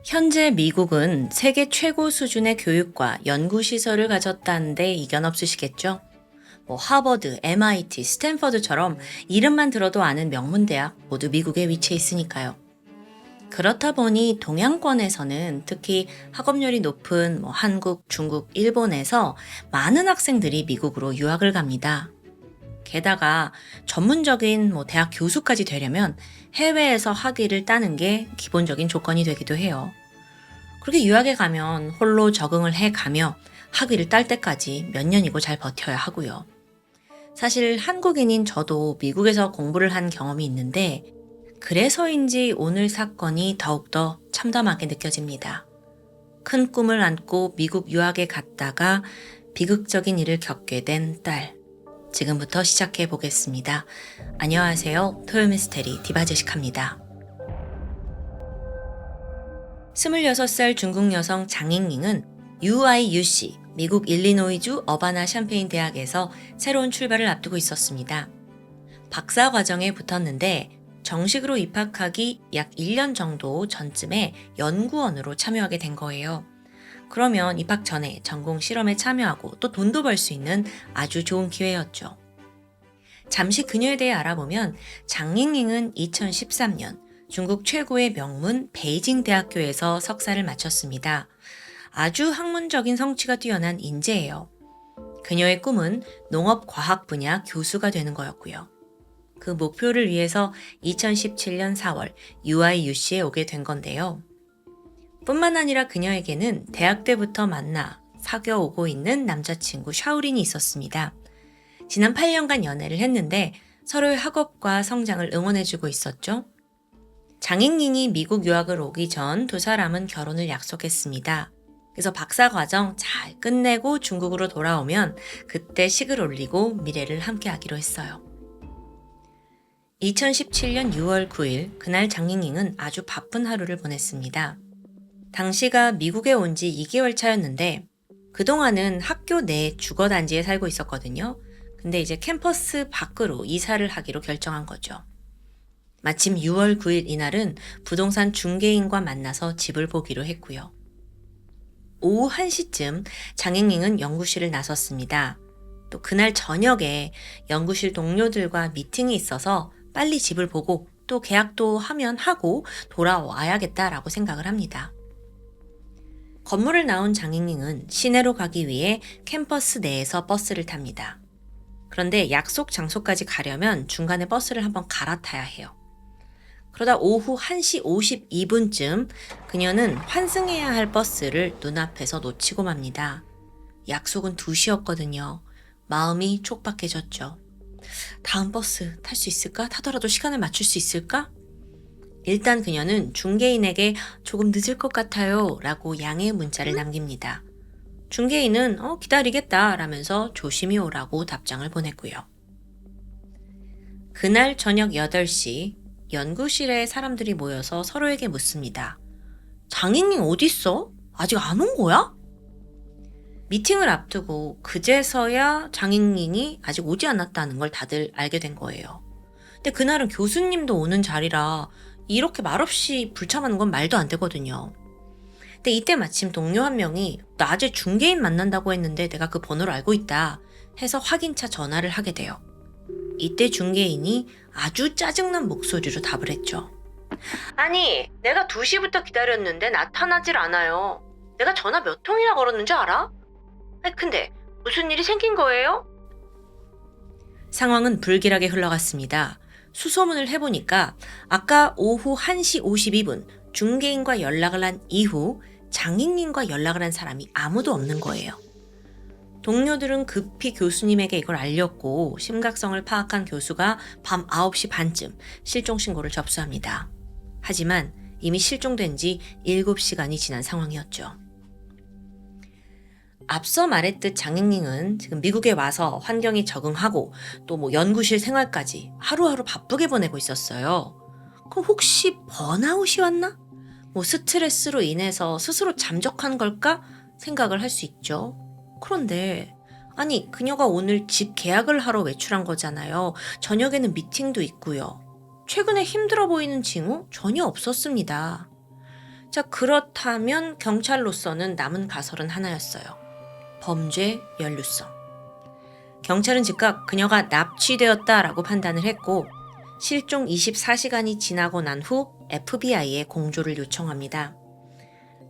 현재 미국은 세계 최고 수준의 교육과 연구시설을 가졌다는데 이견 없으시겠죠? 하버드, MIT, 스탠퍼드처럼 이름만 들어도 아는 명문대학 모두 미국에 위치해 있으니까요. 그렇다 보니 동양권에서는 특히 학업률이 높은 한국, 중국, 일본에서 많은 학생들이 미국으로 유학을 갑니다. 게다가 전문적인 대학 교수까지 되려면 해외에서 학위를 따는 게 기본적인 조건이 되기도 해요. 그렇게 유학에 가면 홀로 적응을 해가며 학위를 딸 때까지 몇 년이고 잘 버텨야 하고요. 사실 한국인인 저도 미국에서 공부를 한 경험이 있는데 그래서인지 오늘 사건이 더욱더 참담하게 느껴집니다. 큰 꿈을 안고 미국 유학에 갔다가 비극적인 일을 겪게 된 딸. 지금부터 시작해 보겠습니다. 안녕하세요. 토요미스테리 디바제식합니다. 26살 중국 여성 장잉잉은 UIUC, 미국 일리노이주 어바나 샴페인 대학에서 새로운 출발을 앞두고 있었습니다. 박사 과정에 붙었는데 정식으로 입학하기 약 1년 정도 전쯤에 연구원으로 참여하게 된 거예요. 그러면 입학 전에 전공 실험에 참여하고 또 돈도 벌 수 있는 아주 좋은 기회였죠. 잠시 그녀에 대해 알아보면 장잉잉은 2013년 중국 최고의 명문 베이징 대학교에서 석사를 마쳤습니다. 아주 학문적인 성취가 뛰어난 인재예요. 그녀의 꿈은 농업과학 분야 교수가 되는 거였고요. 그 목표를 위해서 2017년 4월 UIUC에 오게 된 건데요. 뿐만 아니라 그녀에게는 대학 때부터 만나 사귀어 오고 있는 남자친구 샤오린이 있었습니다. 지난 8년간 연애를 했는데 서로의 학업과 성장을 응원해주고 있었죠. 장잉잉이 미국 유학을 오기 전 두 사람은 결혼을 약속했습니다. 그래서 박사 과정 잘 끝내고 중국으로 돌아오면 그때 식을 올리고 미래를 함께 하기로 했어요. 2017년 6월 9일 그날 장잉잉은 아주 바쁜 하루를 보냈습니다. 당시가 미국에 온 지 2개월 차였는데 그동안은 학교 내 주거단지에 살고 있었거든요. 근데 이제 캠퍼스 밖으로 이사를 하기로 결정한 거죠. 마침 6월 9일 이날은 부동산 중개인과 만나서 집을 보기로 했고요. 오후 1시쯤 장잉잉은 연구실을 나섰습니다. 또 그날 저녁에 연구실 동료들과 미팅이 있어서 빨리 집을 보고 또 계약도 하면 하고 돌아와야겠다라고 생각을 합니다. 건물을 나온 장잉잉은 시내로 가기 위해 캠퍼스 내에서 버스를 탑니다. 그런데 약속 장소까지 가려면 중간에 버스를 한번 갈아타야 해요. 그러다 오후 1시 52분쯤 그녀는 환승해야 할 버스를 눈앞에서 놓치고 맙니다. 약속은 2시였거든요. 마음이 촉박해졌죠. 다음 버스 탈 수 있을까? 타더라도 시간을 맞출 수 있을까? 일단 그녀는 중개인에게 조금 늦을 것 같아요 라고 양해 문자를 남깁니다. 중개인은 기다리겠다 라면서 조심히 오라고 답장을 보냈고요. 그날 저녁 8시 연구실에 사람들이 모여서 서로에게 묻습니다. 장잉잉 어딨어? 아직 안 온 거야? 미팅을 앞두고 그제서야 장잉잉이 아직 오지 않았다는 걸 다들 알게 된 거예요. 근데 그날은 교수님도 오는 자리라 이렇게 말없이 불참하는 건 말도 안 되거든요. 근데 이때 마침 동료 한 명이 낮에 중개인 만난다고 했는데 내가 그 번호를 알고 있다 해서 확인차 전화를 하게 돼요. 이때 중개인이 아주 짜증난 목소리로 답을 했죠. 아니, 내가 2시부터 기다렸는데 나타나질 않아요. 내가 전화 몇 통이나 걸었는 줄 알아? 근데 무슨 일이 생긴 거예요? 상황은 불길하게 흘러갔습니다. 수소문을 해보니까 아까 오후 1시 52분 중개인과 연락을 한 이후 장잉잉과 연락을 한 사람이 아무도 없는 거예요. 동료들은 급히 교수님에게 이걸 알렸고 심각성을 파악한 교수가 밤 9시 반쯤 실종신고를 접수합니다. 하지만 이미 실종된 지 7시간이 지난 상황이었죠. 앞서 말했듯 장잉잉은 지금 미국에 와서 환경에 적응하고 또 연구실 생활까지 하루하루 바쁘게 보내고 있었어요. 그럼 혹시 번아웃이 왔나? 스트레스로 인해서 스스로 잠적한 걸까? 생각을 할 수 있죠. 그런데 아니 그녀가 오늘 집 계약을 하러 외출한 거잖아요. 저녁에는 미팅도 있고요. 최근에 힘들어 보이는 징후 전혀 없었습니다. 자, 그렇다면 경찰로서는 남은 가설은 하나였어요. 범죄 연루성. 경찰은 즉각 그녀가 납치되었다라고 판단을 했고 실종 24시간이 지나고 난 후 FBI에 공조를 요청합니다.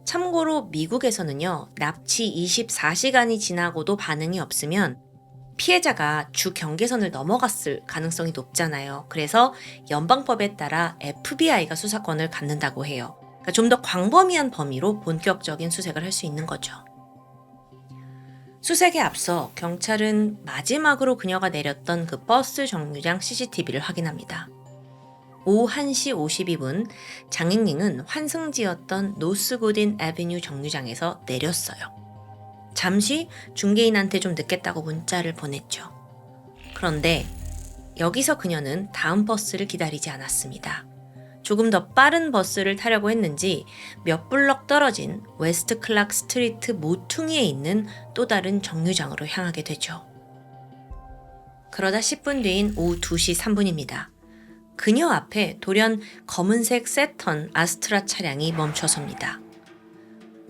참고로 미국에서는요, 납치 24시간이 지나고도 반응이 없으면 피해자가 주 경계선을 넘어갔을 가능성이 높잖아요. 그래서 연방법에 따라 FBI가 수사권을 갖는다고 해요. 그러니까 좀 더 광범위한 범위로 본격적인 수색을 할 수 있는 거죠. 수색에 앞서 경찰은 마지막으로 그녀가 내렸던 그 버스 정류장 CCTV를 확인합니다. 오후 1시 52분 장잉잉은 환승지였던 노스구딘 애비뉴 정류장에서 내렸어요. 잠시 중개인한테 좀 늦겠다고 문자를 보냈죠. 그런데 여기서 그녀는 다음 버스를 기다리지 않았습니다. 조금 더 빠른 버스를 타려고 했는지 몇 블럭 떨어진 웨스트 클락 스트리트 모퉁이에 있는 또 다른 정류장으로 향하게 되죠. 그러다 10분 뒤인 오후 2시 3분입니다. 그녀 앞에 돌연 검은색 세턴 아스트라 차량이 멈춰섭니다.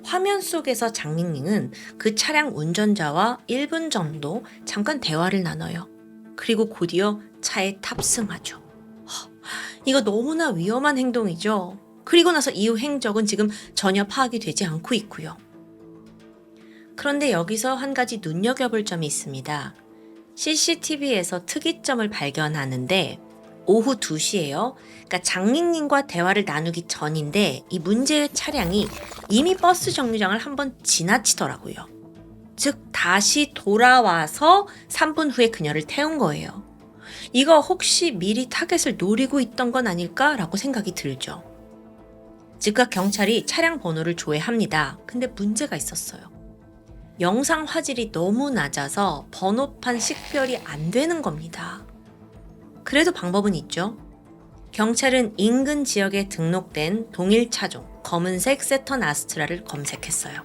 화면 속에서 장닝닝은 그 차량 운전자와 1분 정도 잠깐 대화를 나눠요. 그리고 곧이어 차에 탑승하죠. 이거 너무나 위험한 행동이죠. 그리고 나서 이후 행적은 지금 전혀 파악이 되지 않고 있고요. 그런데 여기서 한 가지 눈여겨볼 점이 있습니다. CCTV에서 특이점을 발견하는데 오후 2시예요. 그러니까 장닝닝과 대화를 나누기 전인데 이 문제의 차량이 이미 버스 정류장을 한번 지나치더라고요. 즉 다시 돌아와서 3분 후에 그녀를 태운 거예요. 이거 혹시 미리 타겟을 노리고 있던 건 아닐까라고 생각이 들죠. 즉각 경찰이 차량 번호를 조회합니다. 근데 문제가 있었어요. 영상 화질이 너무 낮아서 번호판 식별이 안 되는 겁니다. 그래도 방법은 있죠. 경찰은 인근 지역에 등록된 동일 차종 검은색 세턴 아스트라를 검색했어요.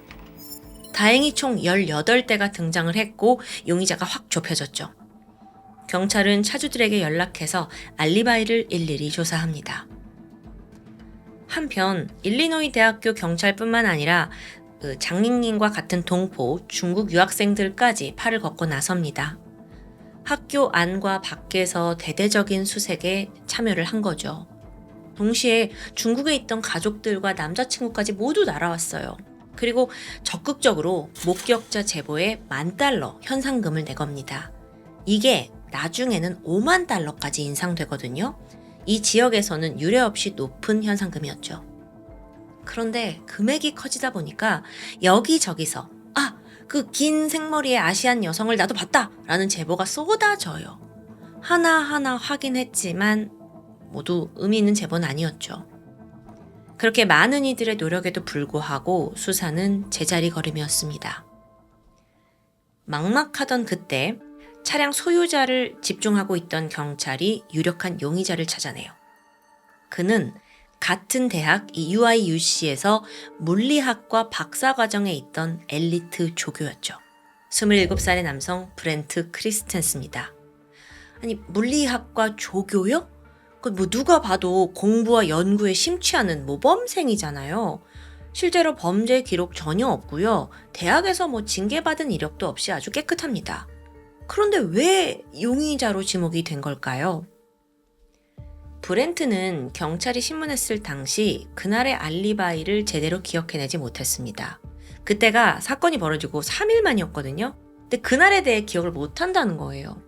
다행히 총 18대가 등장을 했고 용의자가 확 좁혀졌죠. 경찰은 차주들에게 연락해서 알리바이를 일일이 조사합니다. 한편 일리노이 대학교 경찰뿐만 아니라 장닝닝과 같은 동포 중국 유학생들까지 팔을 걷고 나섭니다. 학교 안과 밖에서 대대적인 수색에 참여를 한 거죠. 동시에 중국에 있던 가족들과 남자친구까지 모두 날아왔어요. 그리고 적극적으로 목격자 제보에 $10,000 현상금을 내겁니다. 이게 나중에는 $50,000까지 인상되거든요. 이 지역에서는 유례없이 높은 현상금이었죠. 그런데 금액이 커지다 보니까 여기저기서 그 긴 생머리의 아시안 여성을 나도 봤다! 라는 제보가 쏟아져요. 하나하나 확인했지만 모두 의미 있는 제보는 아니었죠. 그렇게 많은 이들의 노력에도 불구하고 수사는 제자리 걸음이었습니다. 막막하던 그때 차량 소유자를 집중하고 있던 경찰이 유력한 용의자를 찾아내요. 그는 같은 대학 UIUC에서 물리학과 박사과정에 있던 엘리트 조교였죠. 27살의 남성 브렌트 크리스텐스입니다. 아니, 물리학과 조교요? 누가 봐도 공부와 연구에 심취하는 모범생이잖아요. 실제로 범죄 기록 전혀 없고요. 대학에서 징계받은 이력도 없이 아주 깨끗합니다. 그런데 왜 용의자로 지목이 된 걸까요? 브렌트는 경찰이 신문했을 당시 그날의 알리바이를 제대로 기억해내지 못했습니다. 그때가 사건이 벌어지고 3일 만이었거든요. 근데 그날에 대해 기억을 못한다는 거예요.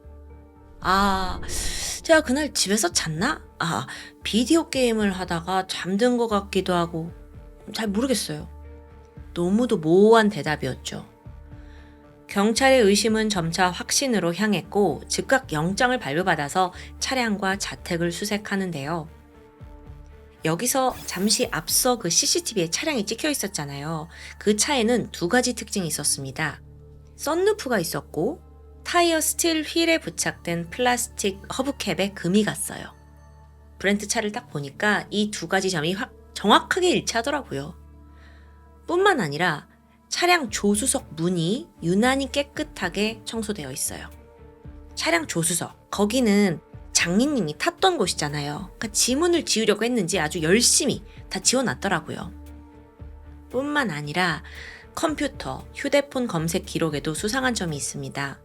제가 그날 집에서 잤나? 비디오 게임을 하다가 잠든 것 같기도 하고 잘 모르겠어요. 너무도 모호한 대답이었죠. 경찰의 의심은 점차 확신으로 향했고 즉각 영장을 발부받아서 차량과 자택을 수색하는데요. 여기서 잠시 앞서 그 CCTV에 차량이 찍혀 있었잖아요. 그 차에는 2가지 특징이 있었습니다. 썬루프가 있었고 타이어 스틸 휠에 부착된 플라스틱 허브캡에 금이 갔어요. 브렌트 차를 딱 보니까 이 2가지 점이 정확하게 일치하더라고요. 뿐만 아니라 차량 조수석 문이 유난히 깨끗하게 청소되어 있어요. 차량 조수석, 거기는 장닝닝이 탔던 곳이잖아요. 그러니까 지문을 지우려고 했는지 아주 열심히 다 지워놨더라고요. 뿐만 아니라 컴퓨터, 휴대폰 검색 기록에도 수상한 점이 있습니다.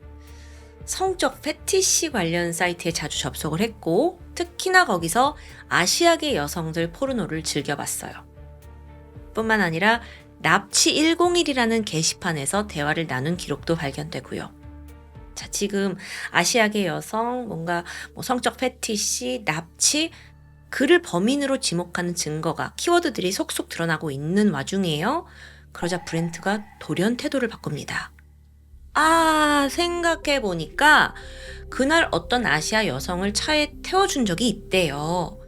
성적 패티시 관련 사이트에 자주 접속을 했고 특히나 거기서 아시아계 여성들 포르노를 즐겨봤어요. 뿐만 아니라 납치 101이라는 게시판에서 대화를 나눈 기록도 발견되고요. 자, 지금 아시아계 여성, 뭔가 성적 패티시, 납치, 그를 범인으로 지목하는 증거가 키워드들이 속속 드러나고 있는 와중이에요. 그러자 브렌트가 돌연 태도를 바꿉니다. 생각해보니까 그날 어떤 아시아 여성을 차에 태워준 적이 있대요.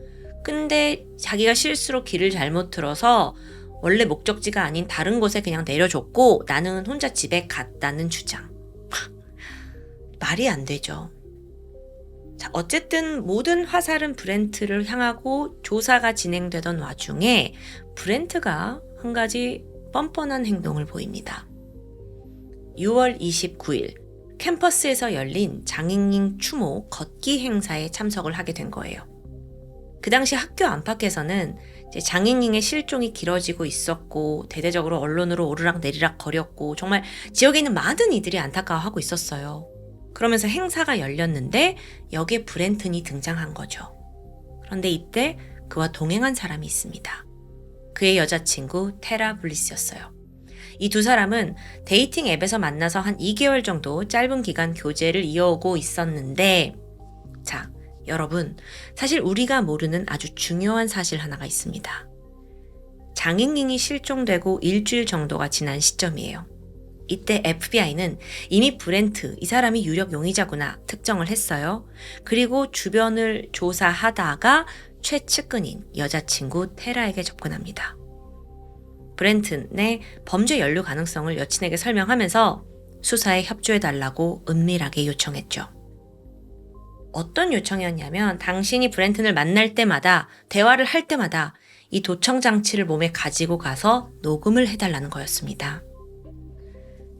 근데 자기가 실수로 길을 잘못 들어서 원래 목적지가 아닌 다른 곳에 그냥 내려줬고 나는 혼자 집에 갔다는 주장. 말이 안 되죠. 자, 어쨌든 모든 화살은 브렌트를 향하고 조사가 진행되던 와중에 브렌트가 한 가지 뻔뻔한 행동을 보입니다. 6월 29일 캠퍼스에서 열린 장애인 추모 걷기 행사에 참석을 하게 된 거예요. 그 당시 학교 안팎에서는 이제 장애인의 실종이 길어지고 있었고 대대적으로 언론으로 오르락내리락 거렸고 정말 지역에 있는 많은 이들이 안타까워하고 있었어요. 그러면서 행사가 열렸는데 여기에 브렌튼이 등장한 거죠. 그런데 이때 그와 동행한 사람이 있습니다. 그의 여자친구 테라 블리스였어요. 이 두 사람은 데이팅 앱에서 만나서 한 2개월 정도 짧은 기간 교제를 이어오고 있었는데, 자, 여러분, 사실 우리가 모르는 아주 중요한 사실 하나가 있습니다. 장애인이 실종되고 일주일 정도가 지난 시점이에요. 이때 FBI는 이미 브렌트, 이 사람이 유력 용의자구나 특정을 했어요. 그리고 주변을 조사하다가 최측근인 여자친구 테라에게 접근합니다. 브렌튼의 범죄 연루 가능성을 여친에게 설명하면서 수사에 협조해달라고 은밀하게 요청했죠. 어떤 요청이었냐면 당신이 브렌튼을 만날 때마다, 대화를 할 때마다 이 도청 장치를 몸에 가지고 가서 녹음을 해달라는 거였습니다.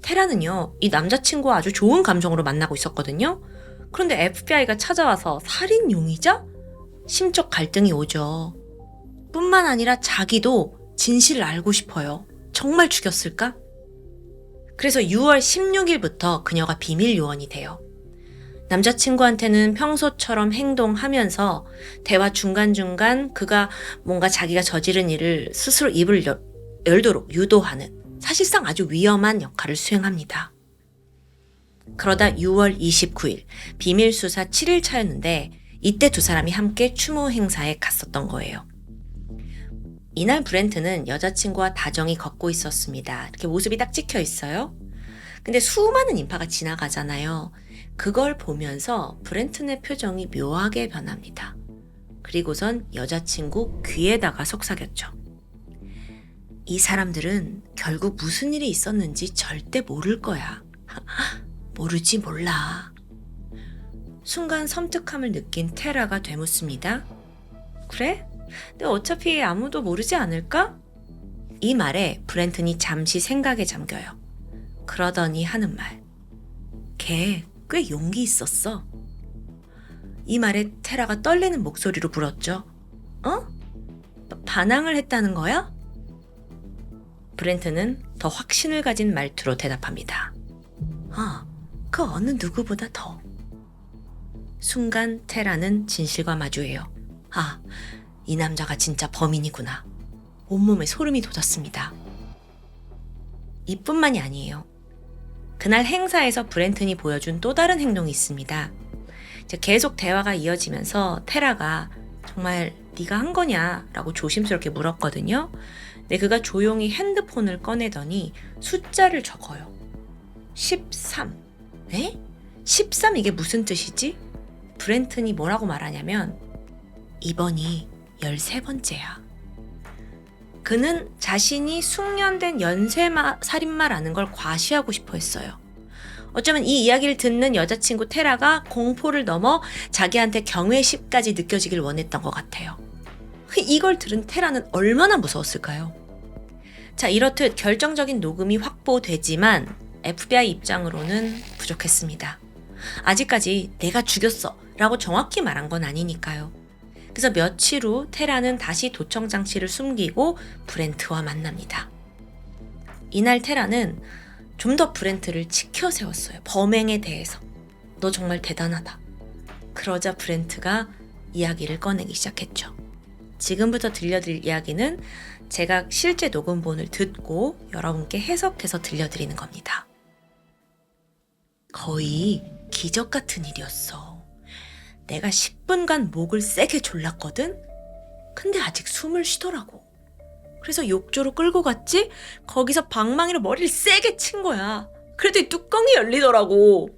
테라는요, 이 남자친구와 아주 좋은 감정으로 만나고 있었거든요. 그런데 FBI가 찾아와서 살인 용의자? 심적 갈등이 오죠. 뿐만 아니라 자기도 진실을 알고 싶어요. 정말 죽였을까? 그래서 6월 16일부터 그녀가 비밀 요원이 돼요. 남자친구한테는 평소처럼 행동하면서 대화 중간중간 그가 뭔가 자기가 저지른 일을 스스로 입을 열도록 유도하는 사실상 아주 위험한 역할을 수행합니다. 그러다 6월 29일 비밀 수사 7일 차였는데 이때 두 사람이 함께 추모 행사에 갔었던 거예요. 이날 브렌트는 여자친구와 다정히 걷고 있었습니다. 이렇게 모습이 딱 찍혀 있어요. 근데 수많은 인파가 지나가잖아요. 그걸 보면서 브렌튼의 표정이 묘하게 변합니다. 그리고선 여자친구 귀에다가 속삭였죠. 이 사람들은 결국 무슨 일이 있었는지 절대 모를 거야. 모르지 몰라. 순간 섬뜩함을 느낀 테라가 되묻습니다. 그래? 근데 어차피 아무도 모르지 않을까? 이 말에 브렌튼이 잠시 생각에 잠겨요. 그러더니 하는 말. 걔 꽤 용기 있었어. 이 말에 테라가 떨리는 목소리로 물었죠. 반항을 했다는 거야? 브렌튼은 더 확신을 가진 말투로 대답합니다. 그 어느 누구보다 더. 순간 테라는 진실과 마주해요. 이 남자가 진짜 범인이구나. 온몸에 소름이 돋았습니다. 이뿐만이 아니에요. 그날 행사에서 브렌튼이 보여준 또 다른 행동이 있습니다. 계속 대화가 이어지면서 테라가 정말 네가 한 거냐? 라고 조심스럽게 물었거든요. 근데 그가 조용히 핸드폰을 꺼내더니 숫자를 적어요. 13. 에? 13 이게 무슨 뜻이지? 브렌튼이 뭐라고 말하냐면 이번이 13번째야. 그는 자신이 숙련된 연쇄살인마라는 걸 과시하고 싶어 했어요. 어쩌면 이 이야기를 듣는 여자친구 테라가 공포를 넘어 자기한테 경외심까지 느껴지길 원했던 것 같아요. 이걸 들은 테라는 얼마나 무서웠을까요? 자, 이렇듯 결정적인 녹음이 확보되지만 FBI 입장으로는 부족했습니다. 아직까지 내가 죽였어 라고 정확히 말한 건 아니니까요. 그래서 며칠 후 테라는 다시 도청 장치를 숨기고 브렌트와 만납니다. 이날 테라는 좀 더 브렌트를 치켜 세웠어요. 범행에 대해서. 너 정말 대단하다. 그러자 브렌트가 이야기를 꺼내기 시작했죠. 지금부터 들려드릴 이야기는 제가 실제 녹음본을 듣고 여러분께 해석해서 들려드리는 겁니다. 거의 기적 같은 일이었어. 내가 10분간 목을 세게 졸랐거든? 근데 아직 숨을 쉬더라고. 그래서 욕조로 끌고 갔지? 거기서 방망이로 머리를 세게 친 거야. 그래도 뚜껑이 열리더라고.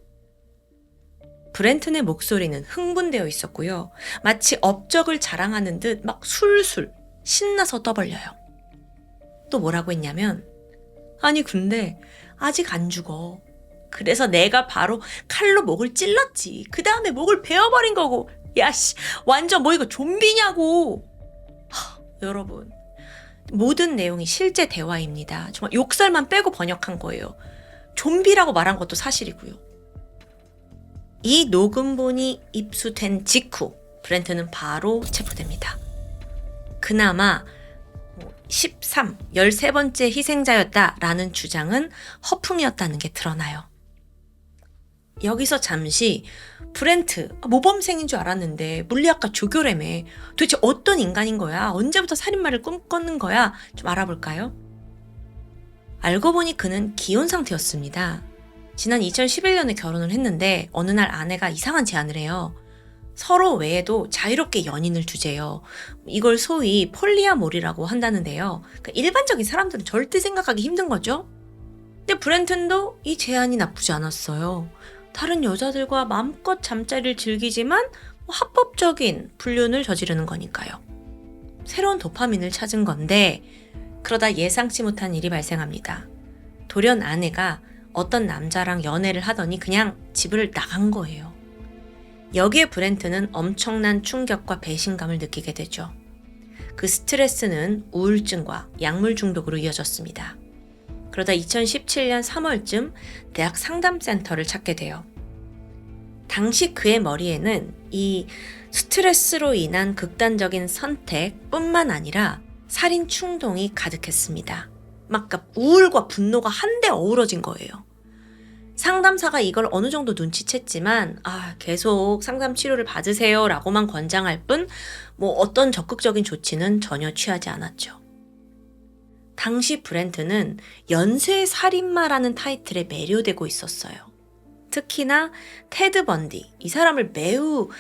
브렌튼의 목소리는 흥분되어 있었고요. 마치 업적을 자랑하는 듯 막 술술 신나서 떠벌려요. 또 뭐라고 했냐면, 아니 근데 아직 안 죽어. 그래서 내가 바로 칼로 목을 찔렀지. 그 다음에 목을 베어버린 거고. 야씨, 완전 뭐 이거 좀비냐고. 여러분, 모든 내용이 실제 대화입니다. 정말 욕설만 빼고 번역한 거예요. 좀비라고 말한 것도 사실이고요. 이 녹음본이 입수된 직후 브렌트는 바로 체포됩니다. 그나마 13번째 희생자였다라는 주장은 허풍이었다는 게 드러나요. 여기서 잠시 브렌트, 모범생인 줄 알았는데 물리학과 조교라며. 도대체 어떤 인간인 거야? 언제부터 살인마를 꿈꿨는 거야? 좀 알아볼까요? 알고 보니 그는 기혼 상태였습니다. 지난 2011년에 결혼을 했는데 어느 날 아내가 이상한 제안을 해요. 서로 외에도 자유롭게 연인을 두재요. 이걸 소위 폴리아모리라고 한다는데요. 그러니까 일반적인 사람들은 절대 생각하기 힘든 거죠. 근데 브렌튼도 이 제안이 나쁘지 않았어요. 다른 여자들과 마음껏 잠자리를 즐기지만 합법적인 불륜을 저지르는 거니까요. 새로운 도파민을 찾은 건데 그러다 예상치 못한 일이 발생합니다. 돌연 아내가 어떤 남자랑 연애를 하더니 그냥 집을 나간 거예요. 여기에 브렌트는 엄청난 충격과 배신감을 느끼게 되죠. 그 스트레스는 우울증과 약물 중독으로 이어졌습니다. 그러다 2017년 3월쯤 대학 상담센터를 찾게 돼요. 당시 그의 머리에는 이 스트레스로 인한 극단적인 선택뿐만 아니라 살인 충동이 가득했습니다. 막 우울과 분노가 한데 어우러진 거예요. 상담사가 이걸 어느 정도 눈치챘지만 계속 상담 치료를 받으세요 라고만 권장할 뿐 어떤 적극적인 조치는 전혀 취하지 않았죠. 당시 브렌트는 연쇄 살인마라는 타이틀에 매료되고 있었어요. 특히나 테드 번디, 이 사람을 매우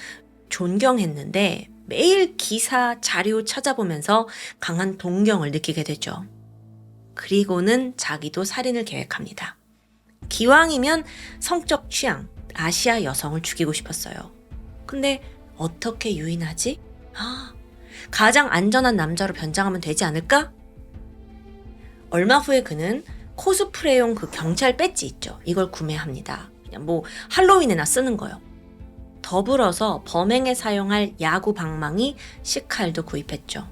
존경했는데 매일 기사, 자료 찾아보면서 강한 동경을 느끼게 되죠. 그리고는 자기도 살인을 계획합니다. 기왕이면 성적 취향, 아시아 여성을 죽이고 싶었어요. 근데 어떻게 유인하지? 가장 안전한 남자로 변장하면 되지 않을까? 얼마 후에 그는 코스프레용 그 경찰 배지 있죠. 이걸 구매합니다. 그냥 할로윈에나 쓰는 거요. 더불어서 범행에 사용할 야구 방망이, 식칼도 구입했죠.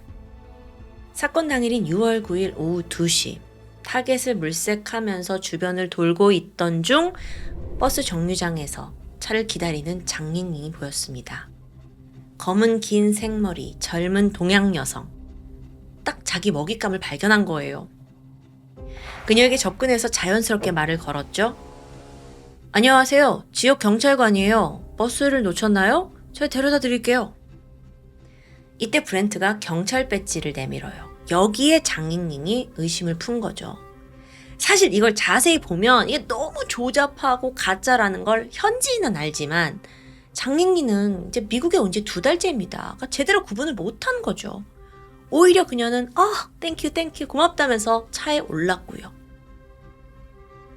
사건 당일인 6월 9일 오후 2시 타겟을 물색하면서 주변을 돌고 있던 중 버스 정류장에서 차를 기다리는 장닝닝이 보였습니다. 검은 긴 생머리, 젊은 동양 여성. 딱 자기 먹잇감을 발견한 거예요. 그녀에게 접근해서 자연스럽게 말을 걸었죠. 안녕하세요. 지역 경찰관이에요. 버스를 놓쳤나요? 제가 데려다 드릴게요. 이때 브렌트가 경찰 배지를 내밀어요. 여기에 장닝닝이 의심을 푼 거죠. 사실 이걸 자세히 보면 이게 너무 조잡하고 가짜라는 걸 현지인은 알지만 장닝닝은 이제 미국에 온 지 2달째입니다. 그러니까 제대로 구분을 못한 거죠. 오히려 그녀는 땡큐 고맙다면서 차에 올랐고요.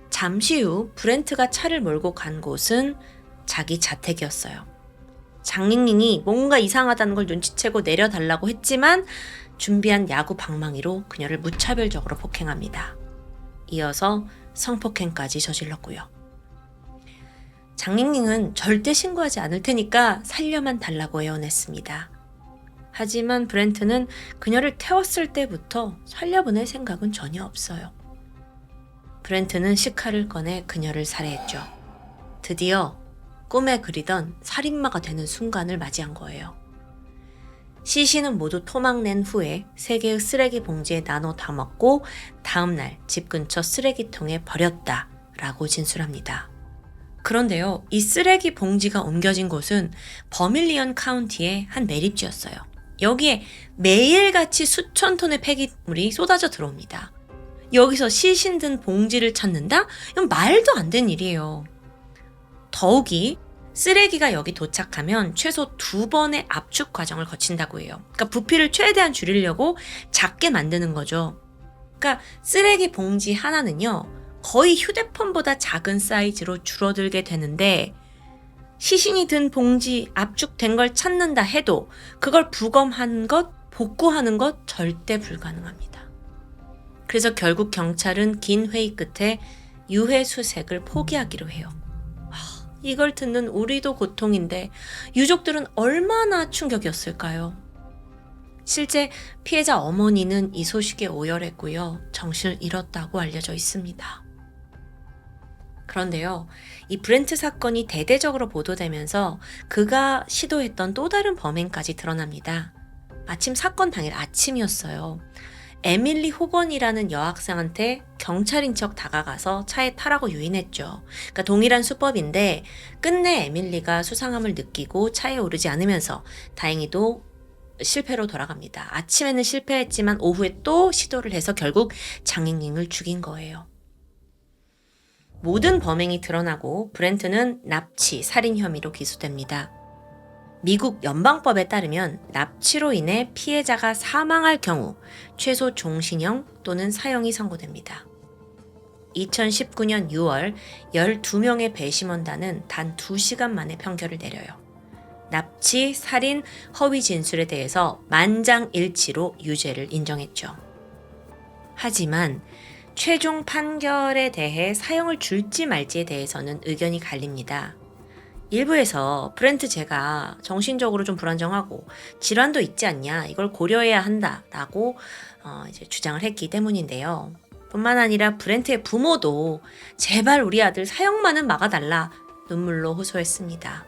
잠시 후 브렌트가 차를 몰고 간 곳은 자기 자택이었어요. 장닝닝이 뭔가 이상하다는 걸 눈치채고 내려달라고 했지만 준비한 야구 방망이로 그녀를 무차별적으로 폭행합니다. 이어서 성폭행까지 저질렀고요. 장닝닝은 절대 신고하지 않을 테니까 살려만 달라고 애원했습니다. 하지만 브렌트는 그녀를 태웠을 때부터 살려보낼 생각은 전혀 없어요. 브렌트는 식칼을 꺼내 그녀를 살해했죠. 드디어 꿈에 그리던 살인마가 되는 순간을 맞이한 거예요. 시신은 모두 토막낸 후에 3개의 쓰레기 봉지에 나눠 담았고 다음날 집 근처 쓰레기통에 버렸다라고 진술합니다. 그런데요, 이 쓰레기 봉지가 옮겨진 곳은 버밀리언 카운티의 한 매립지였어요. 여기에 매일같이 수천 톤의 폐기물이 쏟아져 들어옵니다. 여기서 시신 든 봉지를 찾는다? 이건 말도 안 되는 일이에요. 더욱이 쓰레기가 여기 도착하면 최소 2번의 압축 과정을 거친다고 해요. 그러니까 부피를 최대한 줄이려고 작게 만드는 거죠. 그러니까 쓰레기 봉지 하나는요, 거의 휴대폰보다 작은 사이즈로 줄어들게 되는데 시신이 든 봉지 압축된 걸 찾는다 해도 그걸 부검한 것, 복구하는 것 절대 불가능합니다. 그래서 결국 경찰은 긴 회의 끝에 유해 수색을 포기하기로 해요. 이걸 듣는 우리도 고통인데 유족들은 얼마나 충격이었을까요? 실제 피해자 어머니는 이 소식에 오열했고요. 정신을 잃었다고 알려져 있습니다. 그런데요, 이 브렌트 사건이 대대적으로 보도되면서 그가 시도했던 또 다른 범행까지 드러납니다. 마침 사건 당일 아침이었어요. 에밀리 호번이라는 여학생한테 경찰인 척 다가가서 차에 타라고 유인했죠. 그러니까 동일한 수법인데 끝내 에밀리가 수상함을 느끼고 차에 오르지 않으면서 다행히도 실패로 돌아갑니다. 아침에는 실패했지만 오후에 또 시도를 해서 결국 장잉잉을 죽인 거예요. 모든 범행이 드러나고 브렌트는 납치, 살인 혐의로 기소됩니다. 미국 연방법에 따르면 납치로 인해 피해자가 사망할 경우 최소 종신형 또는 사형이 선고됩니다. 2019년 6월 12명의 배심원단은 단 2시간 만에 판결을 내려요. 납치, 살인, 허위 진술에 대해서 만장일치로 유죄를 인정했죠. 하지만 최종 판결에 대해 사형을 줄지 말지에 대해서는 의견이 갈립니다. 일부에서 브렌트 제가 정신적으로 좀 불안정하고 질환도 있지 않냐, 이걸 고려해야 한다라고 이제 주장을 했기 때문인데요. 뿐만 아니라 브렌트의 부모도 제발 우리 아들 사형만은 막아달라 눈물로 호소했습니다.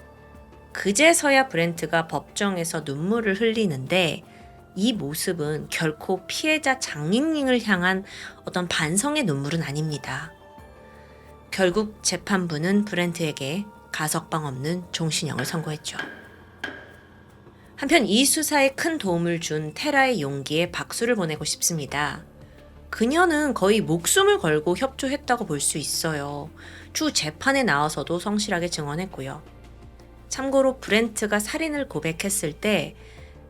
그제서야 브렌트가 법정에서 눈물을 흘리는데 이 모습은 결코 피해자 장잉잉을 향한 어떤 반성의 눈물은 아닙니다. 결국 재판부는 브렌트에게 가석방 없는 종신형을 선고했죠. 한편 이 수사에 큰 도움을 준 테라의 용기에 박수를 보내고 싶습니다. 그녀는 거의 목숨을 걸고 협조했다고 볼 수 있어요. 추후 재판에 나와서도 성실하게 증언했고요. 참고로 브렌트가 살인을 고백했을 때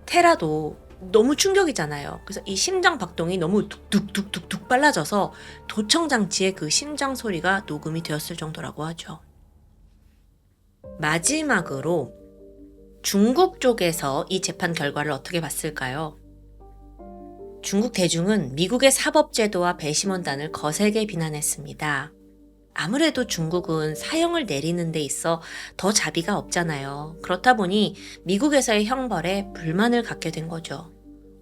테라도 너무 충격이잖아요. 그래서 이 심장 박동이 너무 툭툭툭툭 빨라져서 도청장치에 그 심장 소리가 녹음이 되었을 정도라고 하죠. 마지막으로 중국 쪽에서 이 재판 결과를 어떻게 봤을까요? 중국 대중은 미국의 사법제도와 배심원단을 거세게 비난했습니다. 아무래도 중국은 사형을 내리는 데 있어 더 자비가 없잖아요. 그렇다 보니 미국에서의 형벌에 불만을 갖게 된 거죠.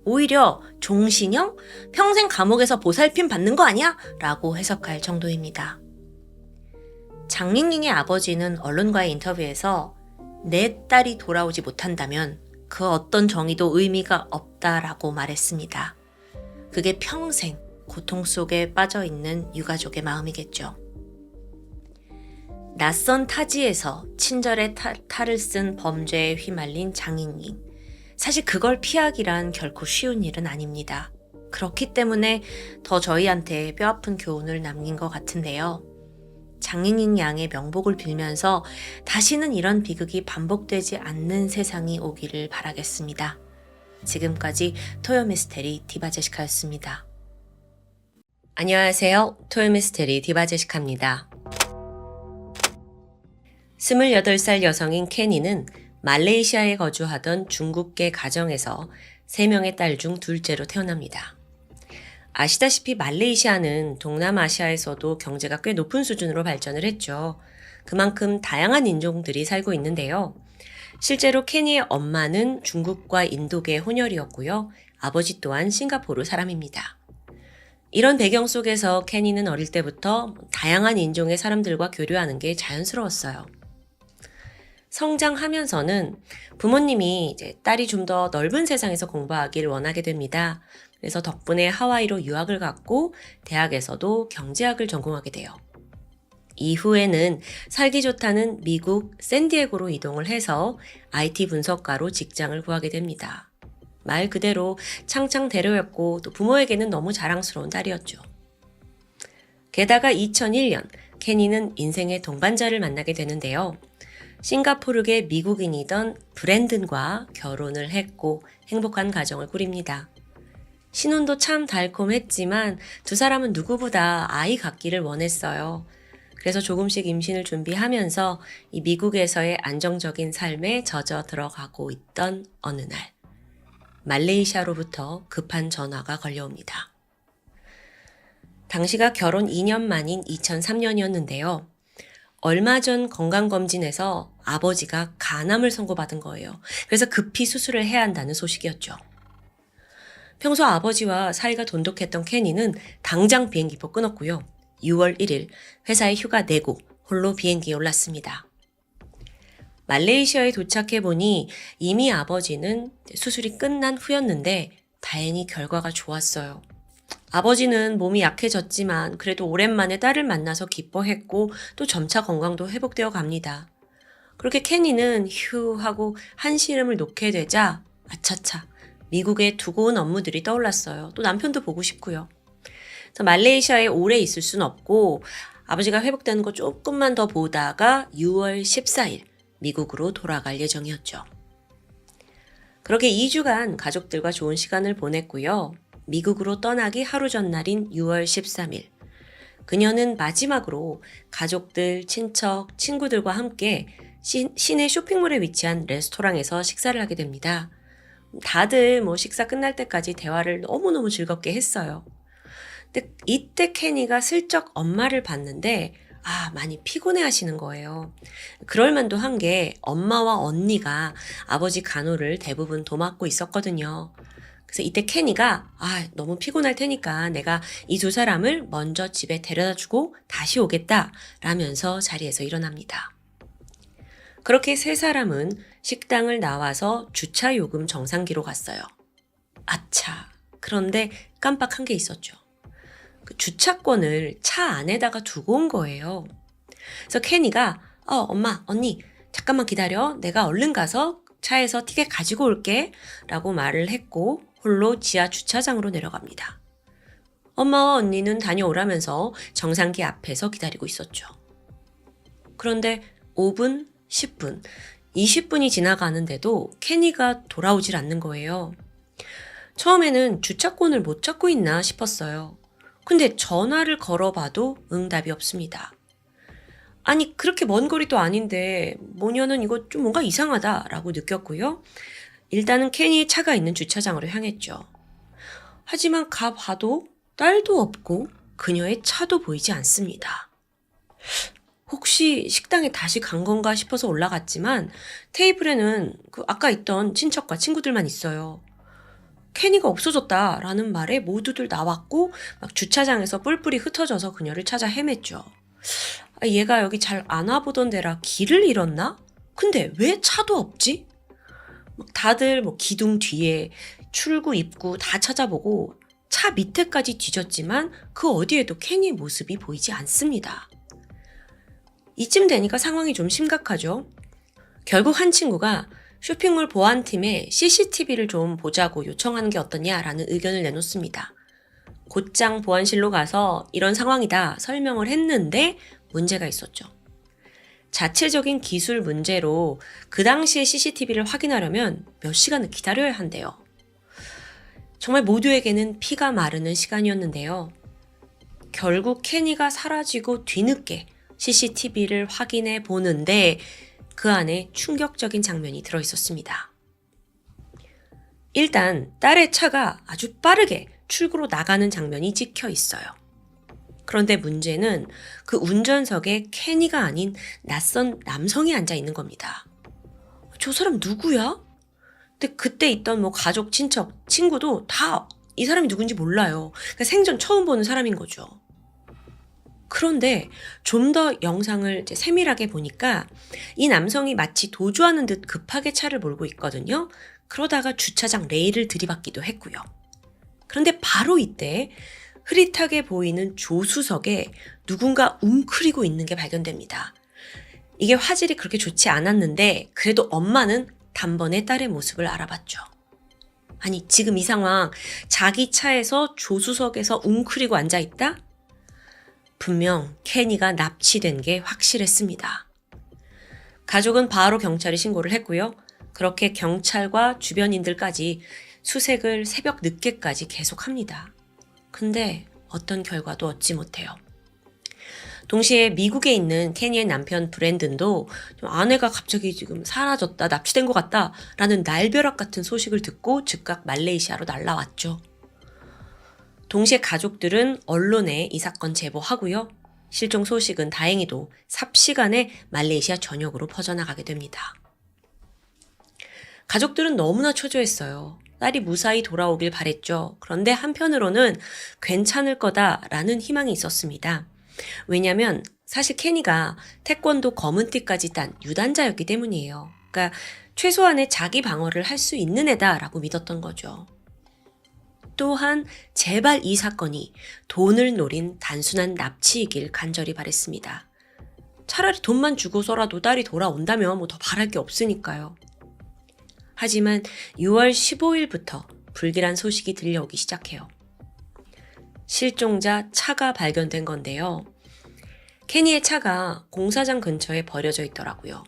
오히려 종신형? 평생 감옥에서 보살핌 받는 거 아니야? 라고 해석할 정도입니다. 장잉잉의 아버지는 언론과의 인터뷰에서 내 딸이 돌아오지 못한다면 그 어떤 정의도 의미가 없다라고 말했습니다. 그게 평생 고통 속에 빠져있는 유가족의 마음이겠죠. 낯선 타지에서 친절의 탈을 쓴 범죄에 휘말린 장잉잉. 사실 그걸 피하기란 결코 쉬운 일은 아닙니다. 그렇기 때문에 더 저희한테 뼈아픈 교훈을 남긴 것 같은데요. 장잉잉 양의 명복을 빌면서 다시는 이런 비극이 반복되지 않는 세상이 오기를 바라겠습니다. 지금까지 토요미스테리 디바제시카였습니다. 안녕하세요. 토요미스테리 디바제시카입니다. 28살 여성인 케니는 말레이시아에 거주하던 중국계 가정에서 3명의 딸 중 둘째로 태어납니다. 아시다시피 말레이시아는 동남아시아에서도 경제가 꽤 높은 수준으로 발전을 했죠. 그만큼 다양한 인종들이 살고 있는데요. 실제로 케니의 엄마는 중국과 인도계 혼혈이었고요. 아버지 또한 싱가포르 사람입니다. 이런 배경 속에서 케니는 어릴 때부터 다양한 인종의 사람들과 교류하는 게 자연스러웠어요. 성장하면서는 부모님이 이제 딸이 좀 더 넓은 세상에서 공부하길 원하게 됩니다. 그래서 덕분에 하와이로 유학을 갔고 대학에서도 경제학을 전공하게 돼요. 이후에는 살기 좋다는 미국 샌디에고로 이동을 해서 IT 분석가로 직장을 구하게 됩니다. 말 그대로 창창대로였고 또 부모에게는 너무 자랑스러운 딸이었죠. 게다가 2001년 케니는 인생의 동반자를 만나게 되는데요. 싱가포르계 미국인이던 브랜든과 결혼을 했고 행복한 가정을 꾸립니다. 신혼도 참 달콤했지만 두 사람은 누구보다 아이 갖기를 원했어요. 그래서 조금씩 임신을 준비하면서 이 미국에서의 안정적인 삶에 젖어 들어가고 있던 어느 날, 말레이시아로부터 급한 전화가 걸려옵니다. 당시가 결혼 2년 만인 2003년이었는데요. 얼마 전 건강검진에서 아버지가 간암을 선고받은 거예요. 그래서 급히 수술을 해야 한다는 소식이었죠. 평소 아버지와 사이가 돈독했던 케니는 당장 비행기표 끊었고요. 6월 1일 회사에 휴가 내고 홀로 비행기에 올랐습니다. 말레이시아에 도착해보니 이미 아버지는 수술이 끝난 후였는데 다행히 결과가 좋았어요. 아버지는 몸이 약해졌지만 그래도 오랜만에 딸을 만나서 기뻐했고 또 점차 건강도 회복되어 갑니다. 그렇게 케니는 휴 하고 한시름을 놓게 되자 아차차 미국에 두고 온 업무들이 떠올랐어요. 또 남편도 보고 싶고요. 그래서 말레이시아에 오래 있을 순 없고 아버지가 회복되는 거 조금만 더 보다가 6월 14일 미국으로 돌아갈 예정이었죠. 그렇게 2주간 가족들과 좋은 시간을 보냈고요. 미국으로 떠나기 하루 전날인 6월 13일 그녀는 마지막으로 가족들, 친척, 친구들과 함께 시내 쇼핑몰에 위치한 레스토랑에서 식사를 하게 됩니다. 다들 식사 끝날 때까지 대화를 너무너무 즐겁게 했어요. 근데 이때 케니가 슬쩍 엄마를 봤는데 많이 피곤해 하시는 거예요. 그럴 만도 한 게 엄마와 언니가 아버지 간호를 대부분 도맡고 있었거든요. 그래서 이때 케니가 너무 피곤할 테니까 내가 이 두 사람을 먼저 집에 데려다 주고 다시 오겠다 라면서 자리에서 일어납니다. 그렇게 세 사람은 식당을 나와서 주차 요금 정상기로 갔어요. 아차, 그런데 깜빡한 게 있었죠. 그 주차권을 차 안에다가 두고 온 거예요. 그래서 케니가 엄마, 언니 잠깐만 기다려. 내가 얼른 가서 차에서 티켓 가지고 올게 라고 말을 했고 홀로 지하 주차장으로 내려갑니다. 엄마와 언니는 다녀오라면서 정상기 앞에서 기다리고 있었죠. 그런데 5분, 10분, 20분이 지나가는데도 케니가 돌아오질 않는 거예요. 처음에는 주차권을 못 찾고 있나 싶었어요. 근데 전화를 걸어봐도 응답이 없습니다. 아니 그렇게 먼 거리도 아닌데 모녀는 이거 좀 뭔가 이상하다라고 느꼈고요. 일단은 케니의 차가 있는 주차장으로 향했죠. 하지만 가봐도 딸도 없고 그녀의 차도 보이지 않습니다. 혹시 식당에 다시 간 건가 싶어서 올라갔지만 테이블에는 아까 있던 친척과 친구들만 있어요. 케니가 없어졌다라는 말에 모두들 나왔고 막 주차장에서 뿔뿔이 흩어져서 그녀를 찾아 헤맸죠. 얘가 여기 잘 안 와보던 데라 길을 잃었나? 근데 왜 차도 없지? 다들 기둥 뒤에 출구 입구 다 찾아보고 차 밑에까지 뒤졌지만 그 어디에도 케니의 모습이 보이지 않습니다. 이쯤 되니까 상황이 좀 심각하죠. 결국 한 친구가 쇼핑몰 보안팀에 CCTV를 좀 보자고 요청하는 게 어떠냐라는 의견을 내놓습니다. 곧장 보안실로 가서 이런 상황이다 설명을 했는데 문제가 있었죠. 자체적인 기술 문제로 그 당시의 CCTV를 확인하려면 몇 시간을 기다려야 한대요. 정말 모두에게는 피가 마르는 시간이었는데요. 결국 케니가 사라지고 뒤늦게 CCTV를 확인해 보는데 그 안에 충격적인 장면이 들어있었습니다. 일단 딸의 차가 아주 빠르게 출구로 나가는 장면이 찍혀 있어요. 그런데 문제는 그 운전석에 케니가 아닌 낯선 남성이 앉아 있는 겁니다. 저 사람 누구야? 근데 그때 있던 가족, 친척, 친구도 다 이 사람이 누군지 몰라요. 그러니까 생전 처음 보는 사람인 거죠. 그런데 좀 더 영상을 이제 세밀하게 보니까 이 남성이 마치 도주하는 듯 급하게 차를 몰고 있거든요. 그러다가 주차장 레일을 들이받기도 했고요. 그런데 바로 이때 흐릿하게 보이는 조수석에 누군가 웅크리고 있는 게 발견됩니다. 이게 화질이 그렇게 좋지 않았는데 그래도 엄마는 단번에 딸의 모습을 알아봤죠. 아니, 지금 이 상황, 자기 차에서 조수석에서 웅크리고 앉아있다? 분명 케니가 납치된 게 확실했습니다. 가족은 바로 경찰에 신고를 했고요. 그렇게 경찰과 주변인들까지 수색을 새벽 늦게까지 계속합니다. 근데 어떤 결과도 얻지 못해요. 동시에 미국에 있는 케니의 남편 브랜든도 아내가 갑자기 지금 사라졌다, 납치된 것 같다 라는 날벼락 같은 소식을 듣고 즉각 말레이시아로 날아왔죠. 동시에 가족들은 언론에 이 사건 제보하고요. 실종 소식은 다행히도 삽시간에 말레이시아 전역으로 퍼져나가게 됩니다. 가족들은 너무나 초조했어요. 딸이 무사히 돌아오길 바랬죠. 그런데 한편으로는 괜찮을 거다라는 희망이 있었습니다. 왜냐하면 사실 케니가 태권도 검은띠까지 딴 유단자였기 때문이에요. 그러니까 최소한의 자기 방어를 할 수 있는 애다라고 믿었던 거죠. 또한 제발 이 사건이 돈을 노린 단순한 납치이길 간절히 바랬습니다. 차라리 돈만 주고서라도 딸이 돌아온다면 뭐 더 바랄 게 없으니까요. 하지만 6월 15일부터 불길한 소식이 들려오기 시작해요. 실종자 차가 발견된 건데요. 케니의 차가 공사장 근처에 버려져 있더라고요.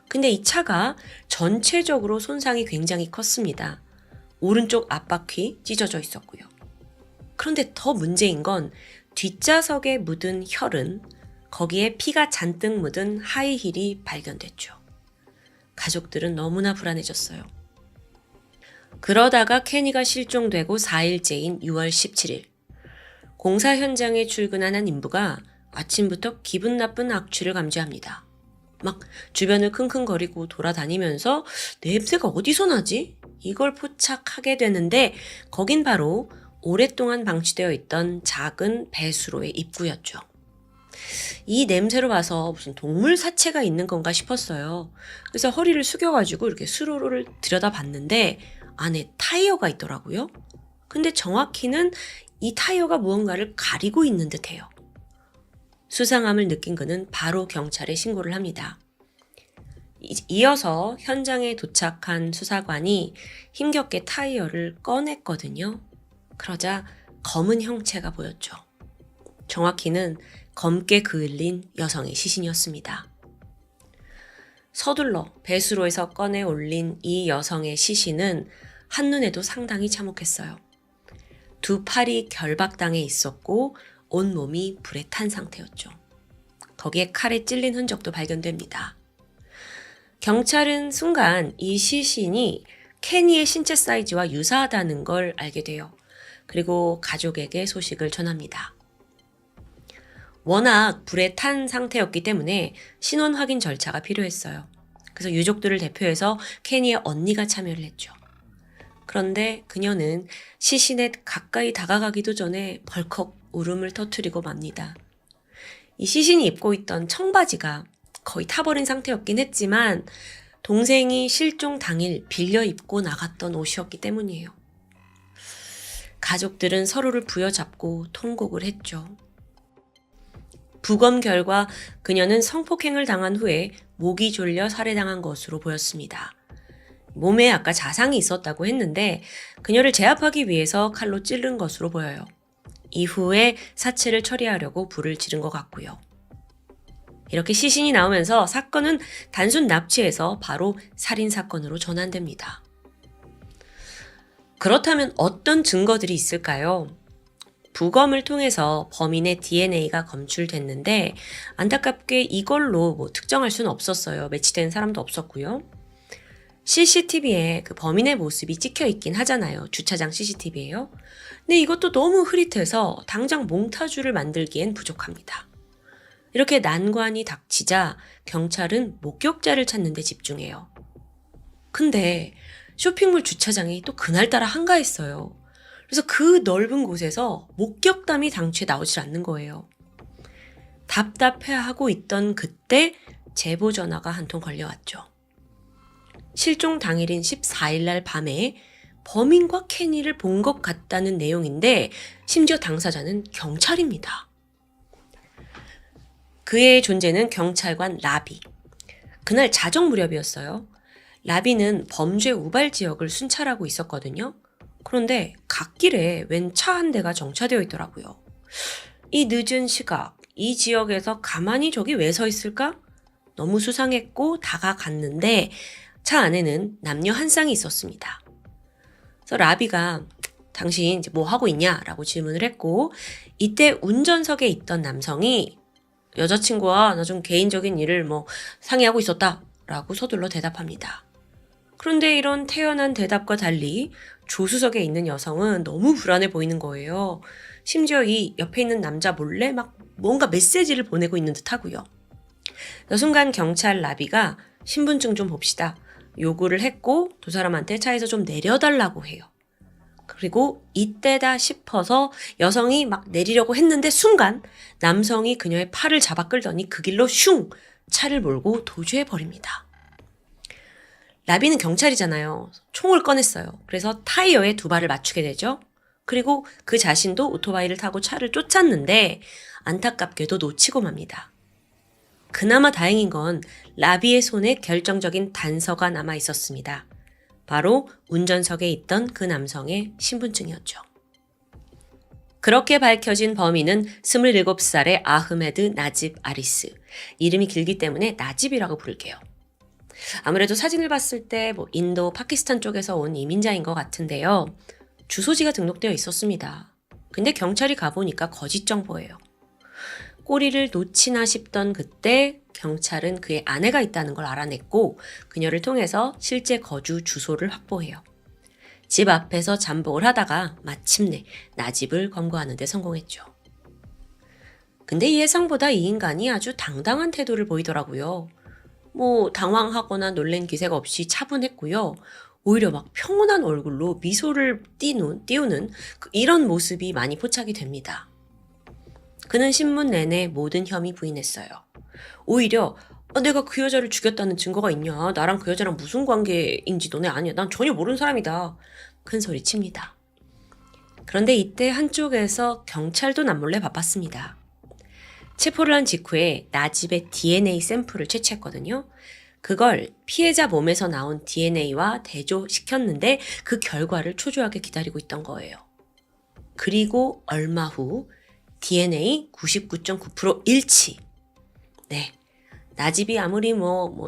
근데 이 차가 전체적으로 손상이 굉장히 컸습니다. 오른쪽 앞바퀴 찢어져 있었고요. 그런데 더 문제인 건 뒷좌석에 묻은 혈흔, 거기에 피가 잔뜩 묻은 하이힐이 발견됐죠. 가족들은 너무나 불안해졌어요. 그러다가 케니가 실종되고 4일째인 6월 17일, 공사 현장에 출근하는 인부가 아침부터 기분 나쁜 악취를 감지합니다. 막 주변을 킁킁거리고 돌아다니면서 냄새가 어디서 나지? 이걸 포착하게 되는데 거긴 바로 오랫동안 방치되어 있던 작은 배수로의 입구였죠. 이 냄새로 봐서 무슨 동물 사체가 있는 건가 싶었어요. 그래서 허리를 숙여가지고 이렇게 수로를 들여다봤는데 안에 타이어가 있더라고요. 근데 정확히는 이 타이어가 무언가를 가리고 있는 듯해요. 수상함을 느낀 그는 바로 경찰에 신고를 합니다. 이어서 현장에 도착한 수사관이 힘겹게 타이어를 꺼냈거든요. 그러자 검은 형체가 보였죠. 정확히는 검게 그을린 여성의 시신이었습니다. 서둘러 배수로에서 꺼내 올린 이 여성의 시신은 한눈에도 상당히 참혹했어요. 두 팔이 결박당해 있었고 온몸이 불에 탄 상태였죠. 거기에 칼에 찔린 흔적도 발견됩니다. 경찰은 순간 이 시신이 케니의 신체 사이즈와 유사하다는 걸 알게 돼요. 그리고 가족에게 소식을 전합니다. 워낙 불에 탄 상태였기 때문에 신원 확인 절차가 필요했어요. 그래서 유족들을 대표해서 케니의 언니가 참여를 했죠. 그런데 그녀는 시신에 가까이 다가가기도 전에 벌컥 울음을 터뜨리고 맙니다. 이 시신이 입고 있던 청바지가 거의 타버린 상태였긴 했지만 동생이 실종 당일 빌려 입고 나갔던 옷이었기 때문이에요. 가족들은 서로를 부여잡고 통곡을 했죠. 부검 결과 그녀는 성폭행을 당한 후에 목이 졸려 살해당한 것으로 보였습니다. 몸에 아까 자상이 있었다고 했는데 그녀를 제압하기 위해서 칼로 찌른 것으로 보여요. 이후에 사체를 처리하려고 불을 지른 것 같고요. 이렇게 시신이 나오면서 사건은 단순 납치에서 바로 살인사건으로 전환됩니다. 그렇다면 어떤 증거들이 있을까요? 부검을 통해서 범인의 DNA가 검출됐는데 안타깝게 이걸로 특정할 수는 없었어요. 매치된 사람도 없었고요. CCTV에 그 범인의 모습이 찍혀 있긴 하잖아요. 주차장 CCTV에요. 근데 이것도 너무 흐릿해서 당장 몽타주를 만들기엔 부족합니다. 이렇게 난관이 닥치자 경찰은 목격자를 찾는 데 집중해요. 근데 쇼핑몰 주차장이 또 그날따라 한가했어요. 그래서 그 넓은 곳에서 목격담이 당최 나오질 않는 거예요. 답답해하고 있던 그때 제보 전화가 한 통 걸려왔죠. 실종 당일인 14일 날 밤에 범인과 케니를 본 것 같다는 내용인데 심지어 당사자는 경찰입니다. 그의 존재는 경찰관 라비. 그날 자정 무렵이었어요. 라비는 범죄 우발 지역을 순찰하고 있었거든요. 그런데 갓길에 웬 차 한 대가 정차되어 있더라고요. 이 늦은 시각, 이 지역에서 가만히 저기 왜 서 있을까? 너무 수상했고 다가갔는데 차 안에는 남녀 한 쌍이 있었습니다. 그래서 라비가 당신 이제 뭐 하고 있냐? 라고 질문을 했고 이때 운전석에 있던 남성이 여자친구와 나 좀 개인적인 일을 상의하고 있었다 라고 서둘러 대답합니다. 그런데 이런 태연한 대답과 달리 조수석에 있는 여성은 너무 불안해 보이는 거예요. 심지어 이 옆에 있는 남자 몰래 막 뭔가 메시지를 보내고 있는 듯 하고요. 순간 경찰 라비가 신분증 좀 봅시다. 요구를 했고 두 사람한테 차에서 좀 내려달라고 해요. 그리고 이때다 싶어서 여성이 막 내리려고 했는데 순간 남성이 그녀의 팔을 잡아 끌더니 그 길로 슝! 차를 몰고 도주해 버립니다. 라비는 경찰이잖아요. 총을 꺼냈어요. 그래서 타이어에 두 발을 맞추게 되죠. 그리고 그 자신도 오토바이를 타고 차를 쫓았는데 안타깝게도 놓치고 맙니다. 그나마 다행인 건 라비의 손에 결정적인 단서가 남아 있었습니다. 바로 운전석에 있던 그 남성의 신분증이었죠. 그렇게 밝혀진 범인은 27살의 아흐메드 나집 아리스. 이름이 길기 때문에 나집이라고 부를게요. 아무래도 사진을 봤을 때 인도, 파키스탄 쪽에서 온 이민자인 것 같은데요. 주소지가 등록되어 있었습니다. 근데 경찰이 가보니까 거짓 정보예요. 꼬리를 놓치나 싶던 그때 경찰은 그의 아내가 있다는 걸 알아냈고 그녀를 통해서 실제 거주 주소를 확보해요. 집 앞에서 잠복을 하다가 마침내 나집을 검거하는 데 성공했죠. 근데 예상보다 이 인간이 아주 당당한 태도를 보이더라고요. 당황하거나 놀란 기세가 없이 차분했고요. 오히려 막 평온한 얼굴로 미소를 띄우는 이런 모습이 많이 포착이 됩니다. 그는 신문 내내 모든 혐의 부인했어요. 오히려 내가 그 여자를 죽였다는 증거가 있냐? 나랑 그 여자랑 무슨 관계인지 너네 아니야. 난 전혀 모르는 사람이다. 큰 소리 칩니다. 그런데 이때 한쪽에서 경찰도 남몰래 바빴습니다. 체포를 한 직후에 나집의 DNA 샘플을 채취했거든요. 그걸 피해자 몸에서 나온 DNA와 대조시켰는데 그 결과를 초조하게 기다리고 있던 거예요. 그리고 얼마 후 DNA 99.9% 일치. 네. 나집이 아무리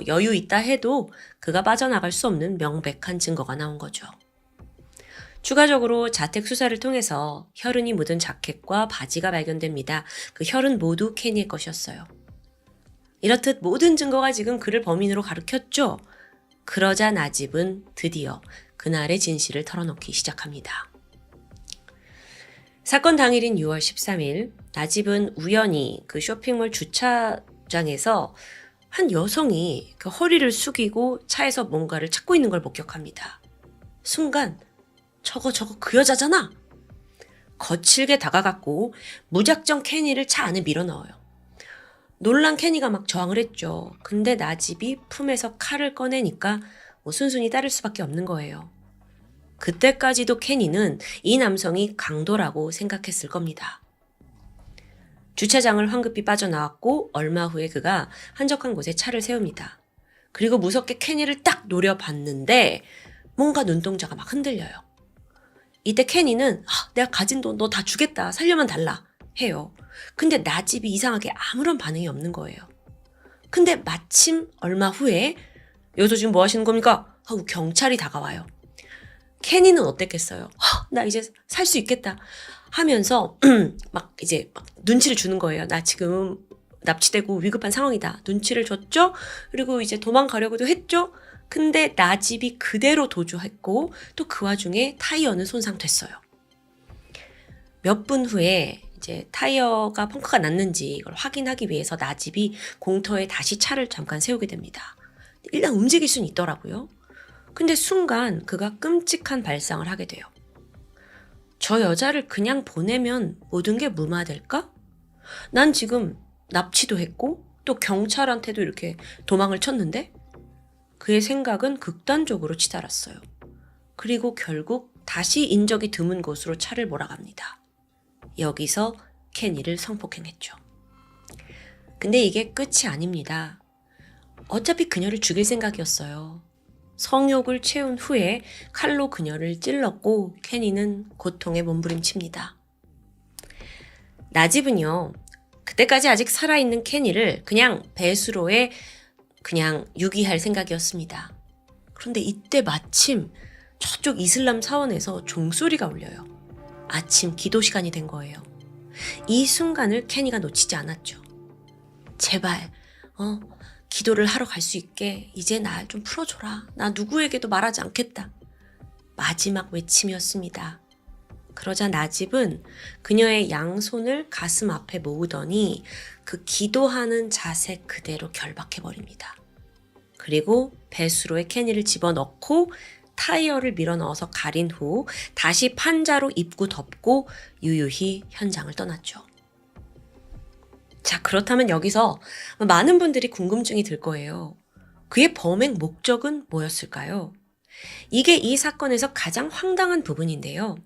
여유 있다 해도 그가 빠져나갈 수 없는 명백한 증거가 나온 거죠. 추가적으로 자택 수사를 통해서 혈흔이 묻은 자켓과 바지가 발견됩니다. 그 혈흔 모두 케니의 것이었어요. 이렇듯 모든 증거가 지금 그를 범인으로 가리켰죠. 그러자 나집은 드디어 그날의 진실을 털어놓기 시작합니다. 사건 당일인 6월 13일 나집은 우연히 그 쇼핑몰 주차장에서 한 여성이 그 허리를 숙이고 차에서 뭔가를 찾고 있는 걸 목격합니다. 순간 저거 그 여자잖아. 거칠게 다가갔고 무작정 케니를 차 안에 밀어넣어요. 놀란 케니가 막 저항을 했죠. 근데 나집이 품에서 칼을 꺼내니까 순순히 따를 수밖에 없는 거예요. 그때까지도 케니는 이 남성이 강도라고 생각했을 겁니다. 주차장을 황급히 빠져나왔고 얼마 후에 그가 한적한 곳에 차를 세웁니다. 그리고 무섭게 케니를 딱 노려봤는데 뭔가 눈동자가 막 흔들려요. 이때 케니는 내가 가진 돈 너 다 주겠다. 살려만 달라. 해요. 근데 나집이 이상하게 아무런 반응이 없는 거예요. 근데 마침 얼마 후에 여기서 지금 뭐 하시는 겁니까? 하고 경찰이 다가와요. 케니는 어땠겠어요? 나 이제 살 수 있겠다 하면서 막 눈치를 주는 거예요. 나 지금 납치되고 위급한 상황이다. 눈치를 줬죠? 그리고 이제 도망가려고도 했죠? 근데 나집이 그대로 도주했고 또 그 와중에 타이어는 손상됐어요. 몇 분 후에 이제 타이어가 펑크가 났는지 이걸 확인하기 위해서 나집이 공터에 다시 차를 잠깐 세우게 됩니다. 일단 움직일 수는 있더라고요. 근데 순간 그가 끔찍한 발상을 하게 돼요. 저 여자를 그냥 보내면 모든 게 무마될까? 난 지금 납치도 했고 또 경찰한테도 이렇게 도망을 쳤는데 그의 생각은 극단적으로 치달았어요. 그리고 결국 다시 인적이 드문 곳으로 차를 몰아갑니다. 여기서 케니를 성폭행했죠. 근데 이게 끝이 아닙니다. 어차피 그녀를 죽일 생각이었어요. 성욕을 채운 후에 칼로 그녀를 찔렀고 케니는 고통에 몸부림칩니다. 나집은요, 그때까지 아직 살아있는 케니를 그냥 배수로에 그냥 유기할 생각이었습니다. 그런데 이때 마침 저쪽 이슬람 사원에서 종소리가 울려요. 아침 기도 시간이 된 거예요. 이 순간을 케니가 놓치지 않았죠. 제발 기도를 하러 갈 수 있게 이제 날 좀 풀어줘라. 나 누구에게도 말하지 않겠다. 마지막 외침이었습니다. 그러자 나집은 그녀의 양손을 가슴 앞에 모으더니 그 기도하는 자세 그대로 결박해버립니다. 그리고 배수로에 케니를 집어넣고 타이어를 밀어넣어서 가린 후 다시 판자로 입구 덮고 유유히 현장을 떠났죠. 자, 그렇다면 여기서 많은 분들이 궁금증이 들 거예요. 그의 범행 목적은 뭐였을까요? 이게 이 사건에서 가장 황당한 부분인데요.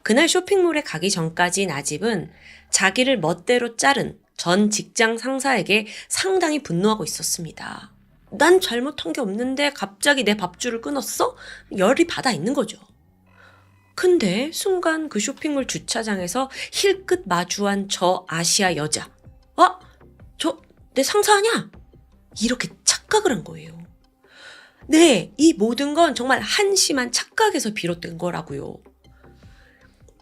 그날 쇼핑몰에 가기 전까지 나집은 자기를 멋대로 자른 전 직장 상사에게 상당히 분노하고 있었습니다. 난 잘못한 게 없는데 갑자기 내 밥줄을 끊었어? 열이 받아 있는 거죠. 근데 순간 그 쇼핑몰 주차장에서 힐끗 마주한 저 아시아 여자. 저 내 상사 아냐? 이렇게 착각을 한 거예요. 네, 이 모든 건 정말 한심한 착각에서 비롯된 거라고요.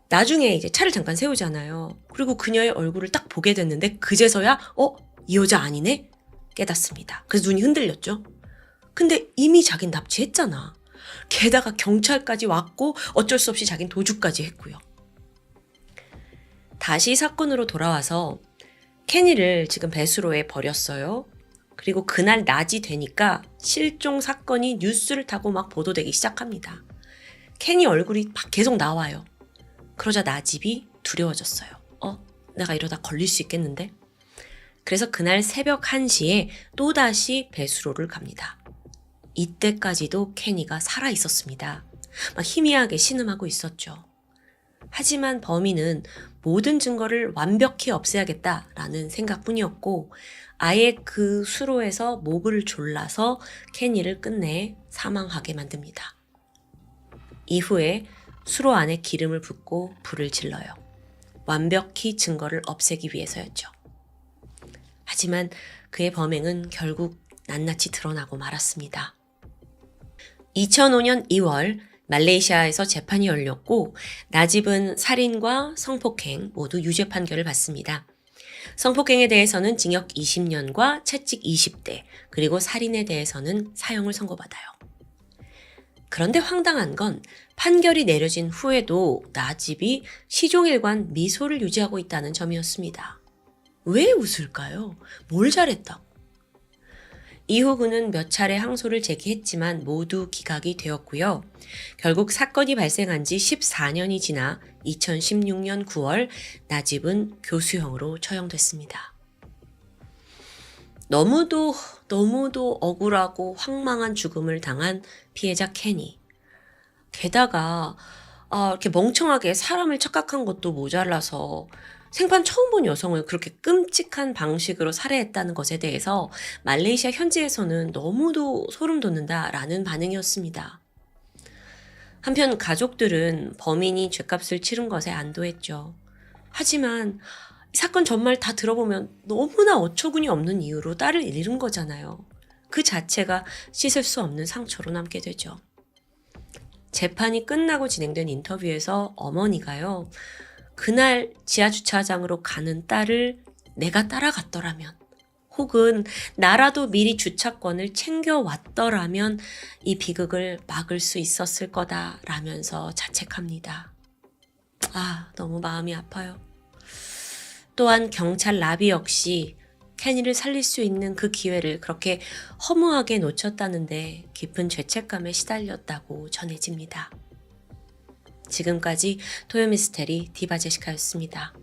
나중에 이제 차를 잠깐 세우잖아요. 그리고 그녀의 얼굴을 딱 보게 됐는데 그제서야 이 여자 아니네? 깨닫습니다. 그래서 눈이 흔들렸죠. 근데 이미 자긴 납치했잖아. 게다가 경찰까지 왔고 어쩔 수 없이 자긴 도주까지 했고요. 다시 사건으로 돌아와서 케니를 지금 배수로에 버렸어요. 그리고 그날 낮이 되니까 실종 사건이 뉴스를 타고 막 보도되기 시작합니다. 케니 얼굴이 막 계속 나와요. 그러자 나집이 두려워졌어요. 내가 이러다 걸릴 수 있겠는데? 그래서 그날 새벽 1시에 또다시 배수로를 갑니다. 이때까지도 케니가 살아 있었습니다. 막 희미하게 신음하고 있었죠. 하지만 범인은 모든 증거를 완벽히 없애야겠다라는 생각뿐이었고 아예 그 수로에서 목을 졸라서 케니를 끝내 사망하게 만듭니다. 이후에 수로 안에 기름을 붓고 불을 질러요. 완벽히 증거를 없애기 위해서였죠. 하지만 그의 범행은 결국 낱낱이 드러나고 말았습니다. 2005년 2월 말레이시아에서 재판이 열렸고 나집은 살인과 성폭행 모두 유죄 판결을 받습니다. 성폭행에 대해서는 징역 20년과 채찍 20대, 그리고 살인에 대해서는 사형을 선고받아요. 그런데 황당한 건 판결이 내려진 후에도 나집이 시종일관 미소를 유지하고 있다는 점이었습니다. 왜 웃을까요? 뭘 잘했다고? 이후 그는 몇 차례 항소를 제기했지만 모두 기각이 되었고요. 결국 사건이 발생한 지 14년이 지나 2016년 9월 나집은 교수형으로 처형됐습니다. 너무도 억울하고 황망한 죽음을 당한 피해자 케니. 게다가 이렇게 멍청하게 사람을 착각한 것도 모자라서 생판 처음 본 여성을 그렇게 끔찍한 방식으로 살해했다는 것에 대해서 말레이시아 현지에서는 너무도 소름 돋는다라는 반응이었습니다. 한편 가족들은 범인이 죗값을 치른 것에 안도했죠. 하지만 사건 전말 다 들어보면 너무나 어처구니 없는 이유로 딸을 잃은 거잖아요. 그 자체가 씻을 수 없는 상처로 남게 되죠. 재판이 끝나고 진행된 인터뷰에서 어머니가요. 그날 지하주차장으로 가는 딸을 내가 따라갔더라면 혹은 나라도 미리 주차권을 챙겨왔더라면 이 비극을 막을 수 있었을 거다라면서 자책합니다. 너무 마음이 아파요. 또한 경찰 라비 역시 케니를 살릴 수 있는 그 기회를 그렇게 허무하게 놓쳤다는데 깊은 죄책감에 시달렸다고 전해집니다. 지금까지 토요미스테리 디바제시카였습니다.